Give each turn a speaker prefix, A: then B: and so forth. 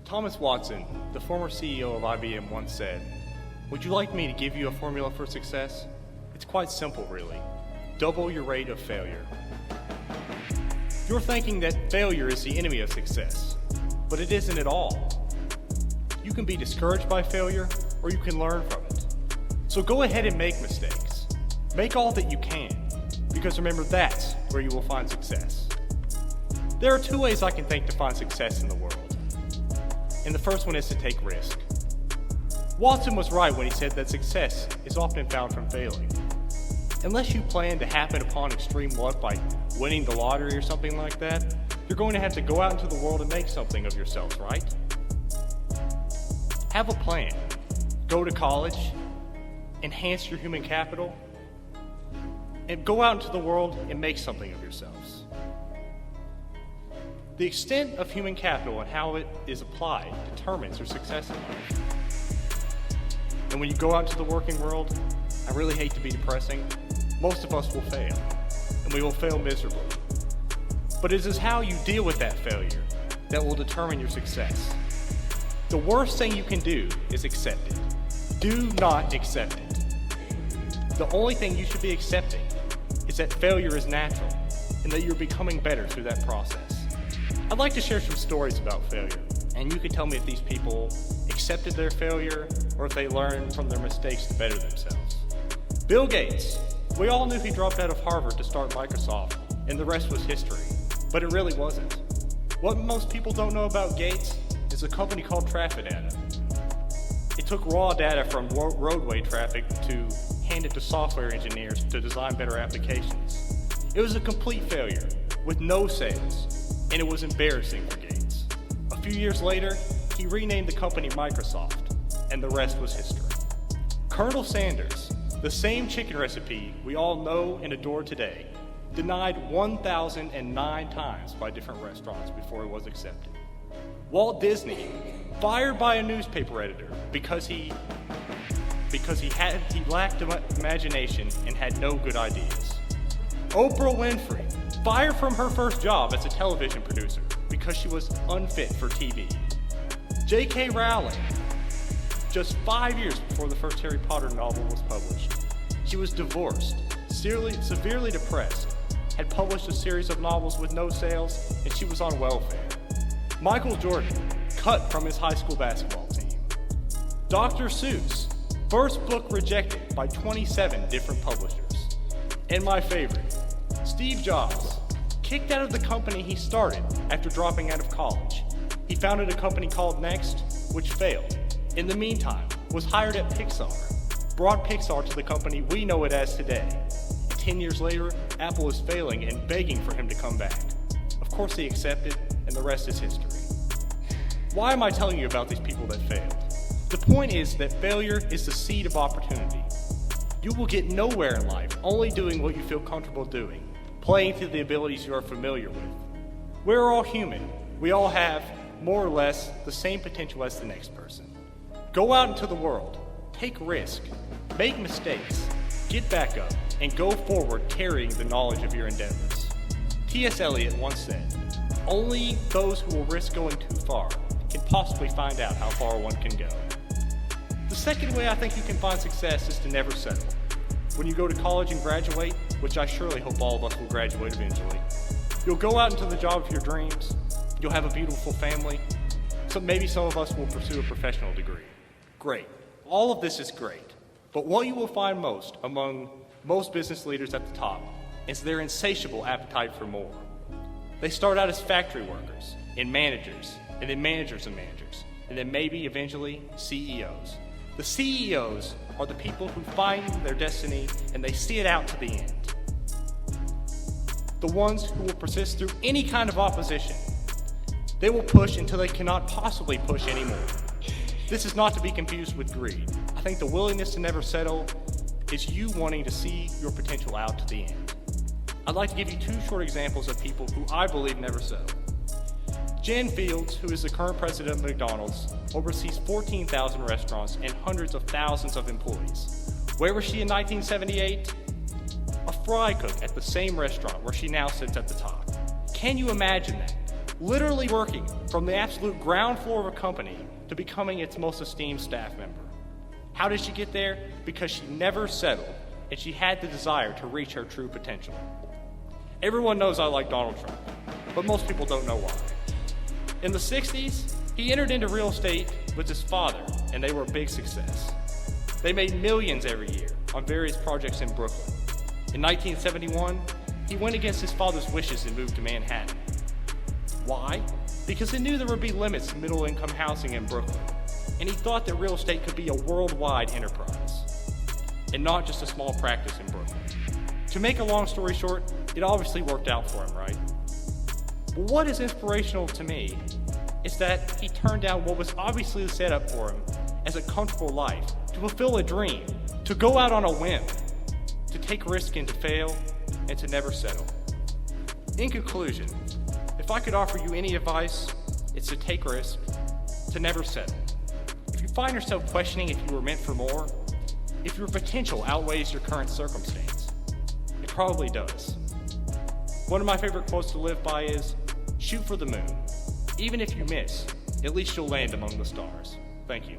A: Thomas Watson, the former CEO of IBM, once said, "Would you like me to give you a formula for success? It's quite simple, really. Double your rate of failure." You're thinking that failure is the enemy of success, but it isn't at all. You can be discouraged by failure, or you can learn from it. So go ahead and make mistakes. Make all that you can, because remember, that's where you will find success. There are two ways I can think to find success in the world. And the first one is to take risk. Watson was right when he said that success is often found from failing. Unless you plan to happen upon extreme luck by winning the lottery or something like that, you're going to have to go out into the world and make something of yourselves, right? Have a plan. Go to college, enhance your human capital, and go out into the world and make something of yourselves. The extent of human capital and how it is applied determines your success in life. And when you go out into the working world, I really hate to be depressing, most of us will fail, and we will fail miserably. But it is how you deal with that failure that will determine your success. The worst thing you can do is accept it. Do not accept it. The only thing you should be accepting is that failure is natural and that you're becoming better through that process. I'd like to share some stories about failure, and you can tell me if these people accepted their failure or if they learned from their mistakes to better themselves. Bill Gates. We all knew he dropped out of Harvard to start Microsoft, and the rest was history. But it really wasn't. What most people don't know about Gates is a company called Traffic Data. It took raw data from roadway traffic to hand it to software engineers to design better applications. It was a complete failure, with no sales. And it was embarrassing for Gates. A few years later, he renamed the company Microsoft, and the rest was history. Colonel Sanders, the same chicken recipe we all know and adore today, denied 1,009 times by different restaurants before it was accepted. Walt Disney, fired by a newspaper editor because he lacked imagination and had no good ideas. Oprah Winfrey, fired from her first job as a television producer because she was unfit for TV. J.K. Rowling, just 5 years before the first Harry Potter novel was published. She was divorced, severely depressed, had published a series of novels with no sales, and she was on welfare. Michael Jordan, cut from his high school basketball team. Dr. Seuss, first book rejected by 27 different publishers. And my favorite, Steve Jobs, kicked out of the company he started after dropping out of college. He founded a company called Next, which failed. In the meantime, was hired at Pixar, brought Pixar to the company we know it as today. 10 years later, Apple is failing and begging for him to come back. Of course he accepted, and the rest is history. Why am I telling you about these people that failed? The point is that failure is the seed of opportunity. You will get nowhere in life only doing what you feel comfortable doing, playing to the abilities you are familiar with. We're all human. We all have, more or less, the same potential as the next person. Go out into the world, take risk, make mistakes, get back up, and go forward carrying the knowledge of your endeavors. T.S. Eliot once said, "Only those who will risk going too far can possibly find out how far one can go." The second way I think you can find success is to never settle. When you go to college and graduate, which I surely hope all of us will graduate eventually, you'll go out into the job of your dreams, you'll have a beautiful family, so maybe some of us will pursue a professional degree. Great. All of this is great. But what you will find most among most business leaders at the top is their insatiable appetite for more. They start out as factory workers and managers, and then managers of managers, and then maybe eventually CEOs. The CEOs are the people who find their destiny and they see it out to the end. The ones who will persist through any kind of opposition. They will push until they cannot possibly push anymore. This is not to be confused with greed. I think the willingness to never settle is you wanting to see your potential out to the end. I'd like to give you two short examples of people who I believe never settle. Jen Fields, who is the current president of McDonald's, oversees 14,000 restaurants and hundreds of thousands of employees. Where was she in 1978? A fry cook at the same restaurant where she now sits at the top. Can you imagine that? literally working from the absolute ground floor of a company to becoming its most esteemed staff member. How did she get there? Because she never settled, and she had the desire to reach her true potential. Everyone knows I like Donald Trump, but most people don't know why. In the 60s, he entered into real estate with his father, and they were a big success. They made millions every year on various projects in Brooklyn. In 1971, he went against his father's wishes and moved to Manhattan. Why? Because he knew there would be limits to middle-income housing in Brooklyn, and he thought that real estate could be a worldwide enterprise, and not just a small practice in Brooklyn. To make a long story short, it obviously worked out for him, right? But what is inspirational to me is that he turned down what was obviously set up for him as a comfortable life, to fulfill a dream, to go out on a whim, to take risk and to fail, and to never settle. In conclusion, if I could offer you any advice, it's to take risk, to never settle. If you find yourself questioning if you were meant for more, if your potential outweighs your current circumstance, it probably does. One of my favorite quotes to live by is, shoot for the moon. Even if you miss, at least you'll land among the stars. Thank you.